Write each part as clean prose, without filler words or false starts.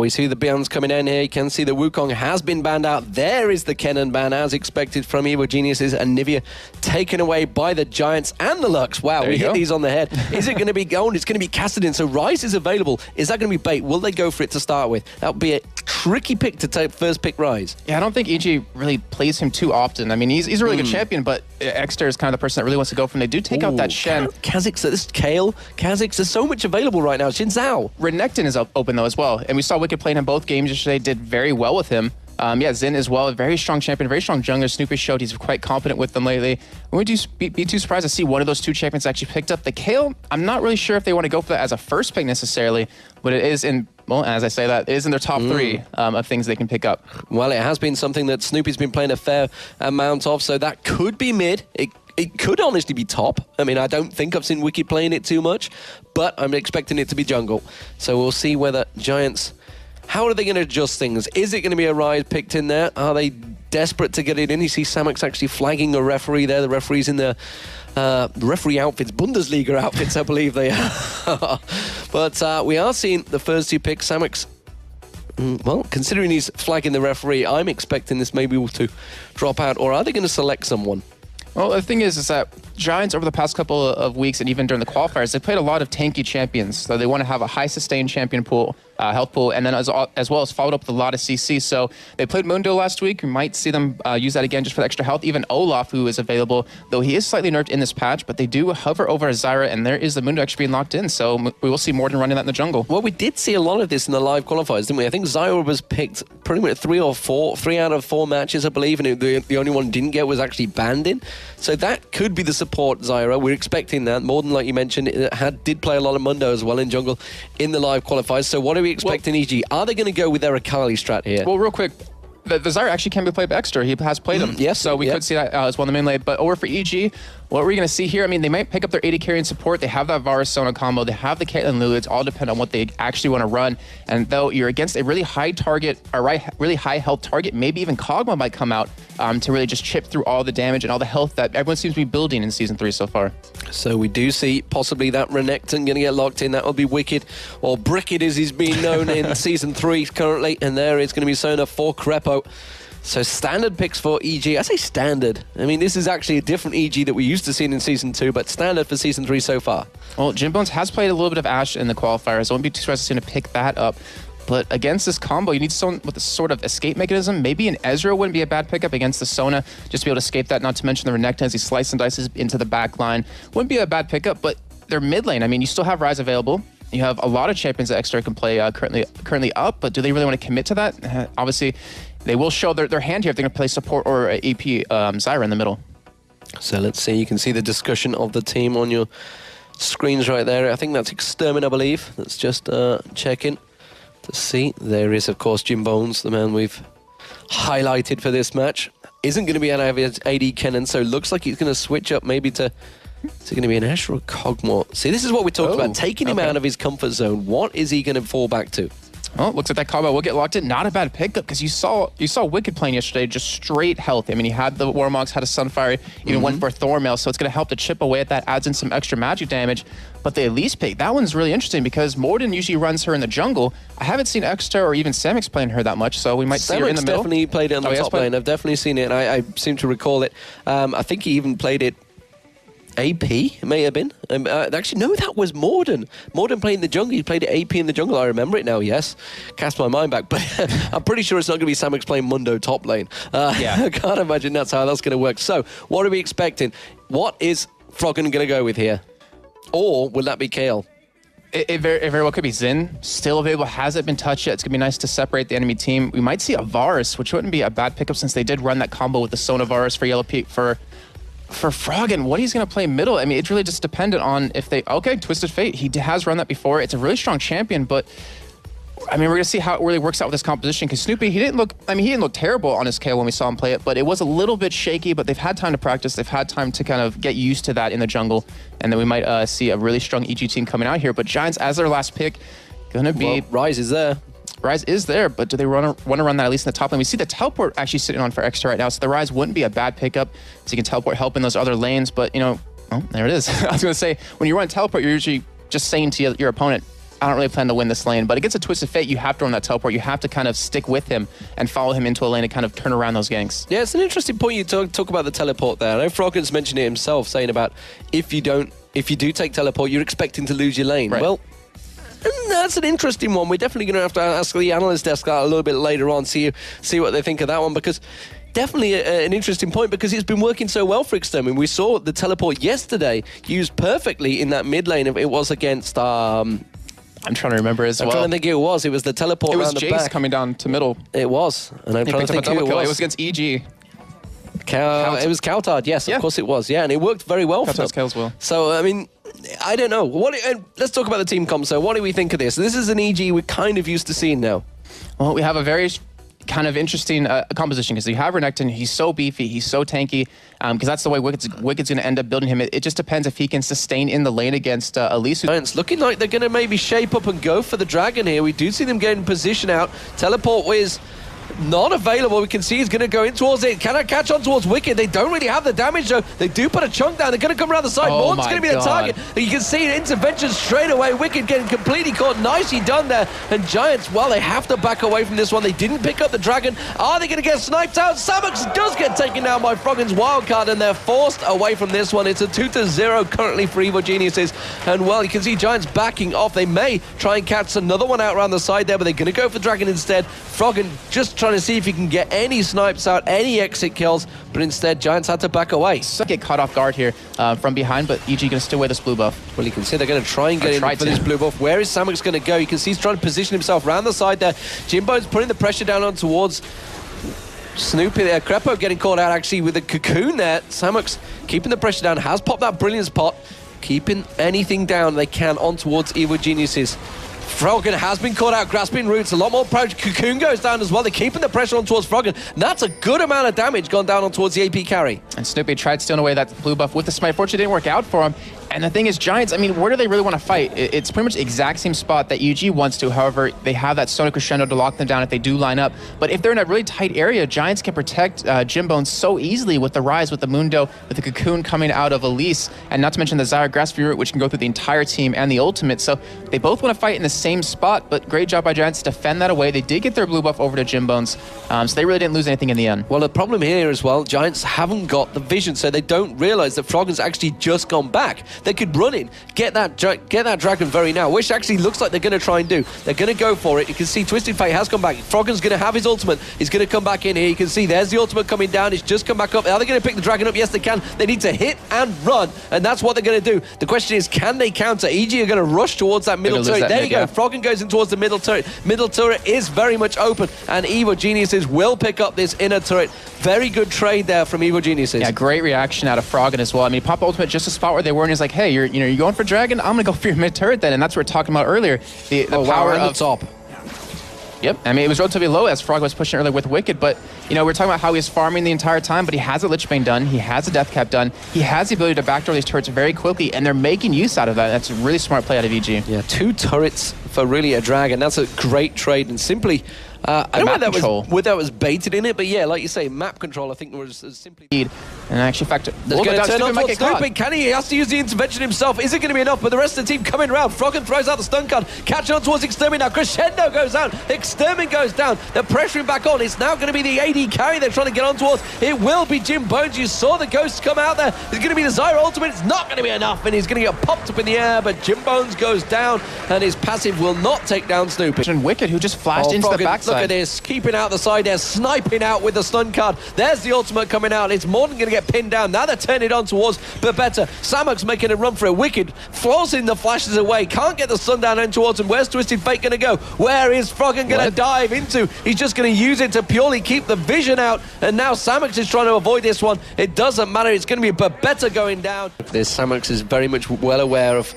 We see the bans coming in here. You can see the Wukong has been banned out. There is the Kennen ban, as expected from Evil Geniuses, and Nivea taken away by the Giants and the Lux. Wow, we hit these on the head. Is it going to be gold? It's going to be casted in. So Ryze is available. Is that going to be bait? Will they go for it to start with? That would be a tricky pick to take first pick Ryze. Yeah, I don't think EG really plays him too often. I mean, he's a really good champion, but Exter is kind of the person that really wants to go from. They do take out that Shen. Kha'Zix, this Kale, Kha'Zix, there's so much available right now. Xin Zhao. Renekton is open though as well, and we saw Wicked playing in both games yesterday, did very well with him. Yeah, Xin as well, a very strong champion, very strong jungler. Snoopy showed he's quite competent with them lately. Would you be too surprised to see one of those two champions actually picked up? The Kale, I'm not really sure if they want to go for that as a first pick necessarily, but it is in, well, as I say that, it is in their top three of things they can pick up. Well, it has been something that Snoopy's been playing a fair amount of, so that could be mid. It could honestly be top. I mean, I don't think I've seen Wicked playing it too much, but I'm expecting it to be jungle. So we'll see whether Giants... How are they going to adjust things? Is it going to be a Ryze picked in there? Are they desperate to get it in? You see Samux actually flagging a referee there. The referee's in the referee outfits, Bundesliga outfits, I believe they are. But we are seeing the first two picks. Samux, well, considering he's flagging the referee, I'm expecting this maybe to drop out. Or are they going to select someone? Well, the thing is that Giants over the past couple of weeks and even during the qualifiers, they played a lot of tanky champions. So they want to have a high sustained champion pool, health pool, and then as well as followed up with a lot of CC. So they played Mundo last week. We might see them use that again just for the extra health. Even Olaf, who is available, though he is slightly nerfed in this patch, but they do hover over Zyra, and there is the Mundo extra being locked in. So we will see Morden running that in the jungle. Well, we did see a lot of this in the live qualifiers, didn't we? I think Zyra was picked pretty much 3 out of 4 matches, I believe, and the only one didn't get was actually banned in. So that could be the support Zyra. We're expecting that. Morden, like you mentioned, did play a lot of Mundo as well in jungle in the live qualifiers. So what are we expecting, EG? Are they going to go with their Akali strat here? Well, real quick, the Zyra actually can be played by Exter. He has played him. Yes. So we could see that as well in the main lane. But over for EG, what we're going to see here, I mean, they might pick up their AD carry and support. They have that Varus Sona combo. They have the Caitlyn Lulu. It's all depend on what they actually want to run. And though you're against a really high target, really high health target, maybe even Kog'Maw might come out to really just chip through all the damage and all the health that everyone seems to be building in Season 3 so far. So we do see possibly that Renekton going to get locked in. That will be Wicked, or Bricked as he's being known in Season 3 currently. And there is going to be Sona for Crepo. So standard picks for EG. I say standard. I mean, this is actually a different EG that we used to see in Season 2, but standard for Season 3 so far. Well, Jim Bones has played a little bit of Ashe in the qualifiers. I wouldn't be too surprised to see him pick that up. But against this combo, you need someone with a sort of escape mechanism. Maybe an Ezreal wouldn't be a bad pickup against the Sona, just to be able to escape that, not to mention the Renekton as he slices and dices into the back line. Wouldn't be a bad pickup, but their mid lane, I mean, you still have Ryze available. You have a lot of champions that Extra can play currently up, but do they really want to commit to that? Obviously, they will show their hand here if they're going to play support or AP Zyra in the middle. So let's see. You can see the discussion of the team on your screens right there. I think that's Extermin, I believe. Let's just check in to see. There is, of course, Jim Bones, the man we've highlighted for this match. Isn't going to be an AD Kennen, so looks like he's going to switch up maybe to... Is it going to be an Ashe or a Kog'Maw? See, this is what we talked about, taking him out of his comfort zone. What is he going to fall back to? Well, looks like that combo will get locked in. Not a bad pickup, because you saw Wicked playing yesterday, just straight health. I mean, he had the Warmogs, had a Sunfire, even went for Thornmail, so it's going to help to chip away at that, adds in some extra magic damage. But the Elise pick, that one's really interesting, because Morden usually runs her in the jungle. I haven't seen Extra or even Samix playing her that much, so we might see her in the middle. Definitely played it on the top lane. I've definitely seen it, and I seem to recall it. I think he even played it AP, it may have been. Actually, no, that was Morden. Morden playing the jungle. He played it AP in the jungle. I remember it now, yes. Cast my mind back. But I'm pretty sure it's not going to be Samix playing Mundo top lane. I can't imagine that's how that's going to work. So, what are we expecting? What is Froggen going to go with here? Or will that be Kale? It very well could be Xin. Still available. Hasn't been touched yet. It's going to be nice to separate the enemy team. We might see a Varus, which wouldn't be a bad pickup since they did run that combo with the Sona Varus for Yellow Peak for Froggen. What he's going to play middle, I mean, it's really just dependent on if they... Okay, Twisted Fate. He has run that before. It's a really strong champion, but... I mean, we're going to see how it really works out with this composition, because Snoopy, he didn't look terrible on his KO when we saw him play it, but it was a little bit shaky, but they've had time to practice. They've had time to kind of get used to that in the jungle, and then we might see a really strong EG team coming out here. But Giants, as their last pick, going to be... Well, Ryze is there. Ryze is there, but do they want to run that at least in the top lane? We see the teleport actually sitting on for Extra right now, so the Ryze wouldn't be a bad pickup, so you can teleport help in those other lanes, but, you know, oh, there it is. I was going to say, when you run teleport, you're usually just saying to your opponent, I don't really plan to win this lane. But against a Twisted Fate, you have to run that teleport. You have to kind of stick with him and follow him into a lane and kind of turn around those ganks. Yeah, it's an interesting point you talk about the teleport there. I know Froggen's mentioned it himself, saying about if you do take teleport, you're expecting to lose your lane. Right. Well, that's an interesting one. We're definitely going to have to ask the analyst desk that a little bit later on, see what they think of that one, because definitely an interesting point, because it's been working so well for Extermin. We saw the teleport yesterday used perfectly in that mid lane. It was against... I'm trying to remember as well. I'm trying to think who it was. It was the teleport around the back. It was Jace coming down to middle. It was. And I'm trying to think who it was. It was against EG. It was Kautard, yes, of course it was. Yeah, and it worked very well for them. Kautard's well. So, I mean, I don't know. Let's talk about the team comp. So, what do we think of this? This is an EG we're kind of used to seeing now. Well, we have a very kind of interesting composition, because you have Renekton. He's so beefy, he's so tanky, because that's the way Wicked's going to end up building him. It just depends if he can sustain in the lane against Elise. Giants looking like they're going to maybe shape up and go for the dragon here. We do see them getting position out. Teleport is not available. We can see he's going to go in towards it. Can I catch on towards Wicked? They don't really have the damage, though. They do put a chunk down. They're going to come around the side. Morn's going to be the target. And you can see an intervention straight away. Wicked getting completely caught. Nicely done there. And Giants, well, they have to back away from this one. They didn't pick up the dragon. Are they going to get sniped out? Samux does get taken down by Froggen's wildcard, and they're forced away from this one. It's a 2-0 currently for Evil Geniuses. And, well, you can see Giants backing off. They may try and catch another one out around the side there, but they're going to go for dragon instead. Froggen just trying to see if he can get any snipes out, any exit kills, but instead Giants had to back away. So get caught off guard here from behind, but EG going to steal away this blue buff. Well, you can see they're going to try and get in for this blue buff. Where is Samux going to go? You can see he's trying to position himself around the side there. Jimbo's putting the pressure down on towards Snoopy there. Crepo getting caught out actually with a cocoon there. Samux keeping the pressure down, has popped that brilliance pot, keeping anything down they can on towards Evil Geniuses. Froggen has been caught out, grasping roots. A lot more approach. Cocoon goes down as well. They're keeping the pressure on towards Froggen. That's a good amount of damage gone down on towards the AP carry. And Snoopy tried stealing away that blue buff with the smite. Fortunately, it didn't work out for him. And the thing is, Giants, I mean, where do they really want to fight? It's pretty much the exact same spot that UG wants to. However, they have that Sonic Crescendo to lock them down if they do line up. But if they're in a really tight area, Giants can protect Jimbone so easily with the Rise, with the Mundo, with the Cocoon coming out of Elise, and not to mention the Zyre Grasping Root, which can go through the entire team and the ultimate. So they both want to fight in the same spot, but great job by Giants to defend that away. They did get their blue buff over to Jimbones, so they really didn't lose anything in the end. Well, the problem here as well, Giants haven't got the vision, so they don't realize that Froggen's actually just gone back. They could run in, get that dragon very now, which actually looks like they're going to try and do. They're going to go for it. You can see Twisted Fate has come back. Froggen's going to have his ultimate. He's going to come back in here. You can see there's the ultimate coming down. It's just come back up. Are they going to pick the dragon up? Yes, they can. They need to hit and run, and that's what they're going to do. The question is, can they counter? EG are going to rush towards that middle turret. There you go. Froggen goes in towards the middle turret. Middle turret is very much open, and Evil Geniuses will pick up this inner turret. Very good trade there from Evil Geniuses. Yeah, great reaction out of Froggen as well. I mean, pop ultimate just a spot where they were, and he's like, hey, you're going for dragon? I'm going to go for your mid turret then, and that's what we were talking about earlier. The power of the top. Yep, I mean, it was relatively low as Froggen was pushing earlier with Wicked, but, we're talking about how he's farming the entire time, but he has a Lich Bane done, he has a Death Cap done, he has the ability to backdoor these turrets very quickly, and they're making use out of that. That's a really smart play out of EG. Yeah, 2 turrets for really a dragon. That's a great trade, and simply... I don't know whether that was baited in it, but yeah, like you say, map control, I think was simply... And actually, in fact, there's going to turn on towards Snoopy. Can he has to use the intervention himself? Is it going to be enough? But the rest of the team coming around. Froggen throws out the stun card. Catching on towards Extermin now. Crescendo goes out. Extermin goes down. They're pressuring back on. It's now going to be the AD carry they're trying to get on towards. It will be Jim Bones. You saw the ghost come out there. It's going to be the Zyra ultimate. It's not going to be enough, and he's going to get popped up in the air, but Jim Bones goes down, and his passive will not take down Snoopy. And Wicked, who just flashed into the backside. Look at this. Keeping out the side there. Sniping out with the stun card. There's the ultimate coming out. It's more than going to get pinned down. Now they're turning it on towards Babetta. Samux making a run for it. Wicked forcing the flashes away. Can't get the stun down in towards him. Where's Twisted Fate going to go? Where is Froggen going to dive into? He's just going to use it to purely keep the vision out. And now Samux is trying to avoid this one. It doesn't matter. It's going to be Babetta going down. This Samux is very much well aware of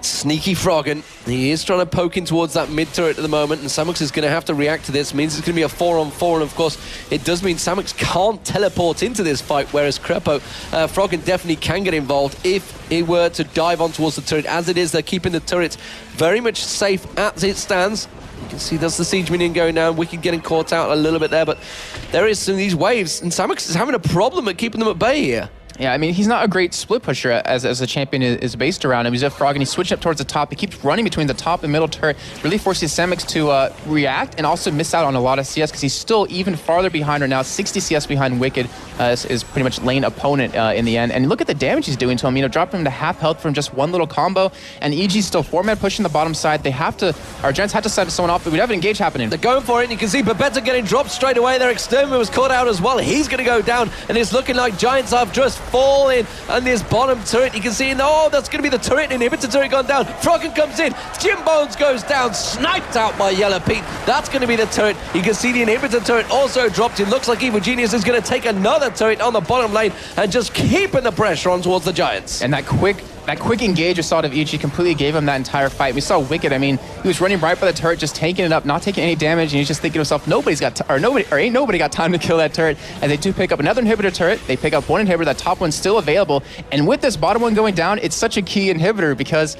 sneaky Froggen. He is trying to poke in towards that mid turret at the moment, and Samux is going to have to react to this. It means it's going to be a 4-on-4, and of course it does mean Samux can't teleport into this fight, whereas Froggen definitely can get involved if he were to dive on towards the turret. As it is, they're keeping the turret very much safe as it stands. You can see there's the siege minion going down. Wicked getting caught out a little bit there, but there is some of these waves, and Samux is having a problem at keeping them at bay here. Yeah, I mean, he's not a great split pusher as the champion is based around him. He's a Froggen. He switched up towards the top. He keeps running between the top and middle turret, really forces Samix to react and also miss out on a lot of CS because he's still even farther behind right now. 60 CS behind Wicked is pretty much lane opponent in the end. And look at the damage he's doing to him. You know, dropping him to half health from just one little combo. And EG's still 4-man pushing the bottom side. They have to, our Giants had to set someone off, but we have an engage happening. They're going for it, and you can see Babetta getting dropped straight away. Their exterminator was caught out as well. He's going to go down, and it's looking like Giants have just fallen. And this bottom turret, you can see, oh, that's going to be the turret. Inhibitor turret gone down. Froggen comes in. Jim Bones goes down, sniped out by Yellow Pete. That's going to be the turret. You can see the inhibitor turret also dropped. It looks like Evil Genius is going to take another turret on the bottom lane and just keeping the pressure on towards the Giants. And that quick engage we saw out of EG completely gave him that entire fight. We saw Wicked. I mean, he was running right by the turret, just tanking it up, not taking any damage, and he's just thinking to himself, ain't nobody got time to kill that turret. And they do pick up another inhibitor turret. They pick up one inhibitor. That top one's still available. And with this bottom one going down, it's such a key inhibitor because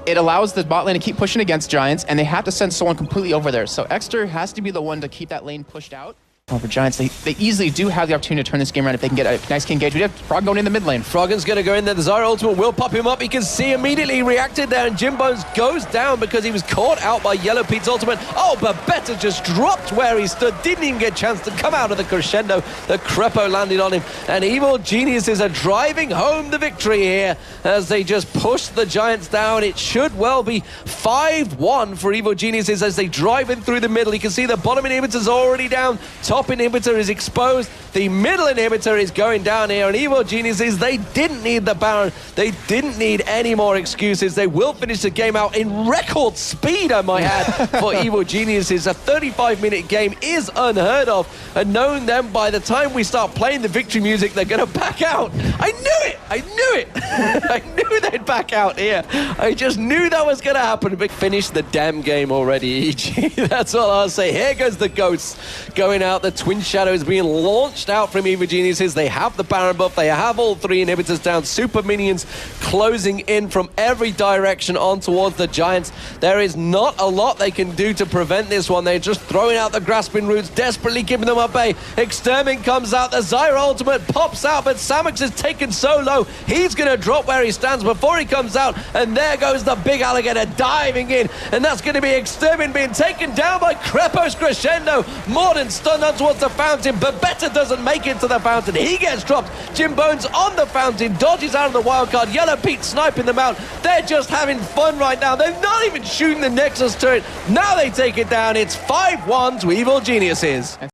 it allows the bot lane to keep pushing against Giants, and they have to send someone completely over there. So Exter has to be the one to keep that lane pushed out. For Giants, they easily do have the opportunity to turn this game around if they can get a nice engage. We have Frog going in the mid lane. Froggen's going to go in there. The Zyra ultimate will pop him up. You can see immediately he reacted there, and Jim Bones goes down because he was caught out by Yellow Pete's ultimate. Oh, Babetta just dropped where he stood. Didn't even get a chance to come out of the crescendo. The Crepo landed on him, and Evil Geniuses are driving home the victory here as they just push the Giants down. It should well be 5-1 for Evil Geniuses as they drive in through the middle. You can see the bottom inhibitor's already down. Top inhibitor is exposed. The middle inhibitor is going down here, and Evil Geniuses, they didn't need the Baron. They didn't need any more excuses. They will finish the game out in record speed, I might add, for Evil Geniuses. A 35-minute game is unheard of, and knowing them, by the time we start playing the victory music, they're going to back out. I knew it! I knew it! I knew they'd back out here. I just knew that was going to happen. But finish the damn game already, EG. That's all I'll say. Here goes the Ghosts going out. The Twin Shadows being launched out from Evil Geniuses. They have the Baron buff. They have all three inhibitors down. Super minions closing in from every direction on towards the Giants. There is not a lot they can do to prevent this one. They're just throwing out the grasping roots, desperately giving them a bay. Extermin comes out. The Zyra ultimate pops out, but Samix is taken so low. He's going to drop where he stands before he comes out, and there goes the big alligator diving in, and that's going to be Extermin being taken down by Crepo's crescendo. Morden stunned on towards the fountain. Babetta doesn't make it to the fountain. He gets dropped. Jim Bones on the fountain, dodges out of the wild card. Yellow Pete sniping them out. They're just having fun right now. They're not even shooting the Nexus turret. Now they take it down. It's 5-1 to Evil Geniuses.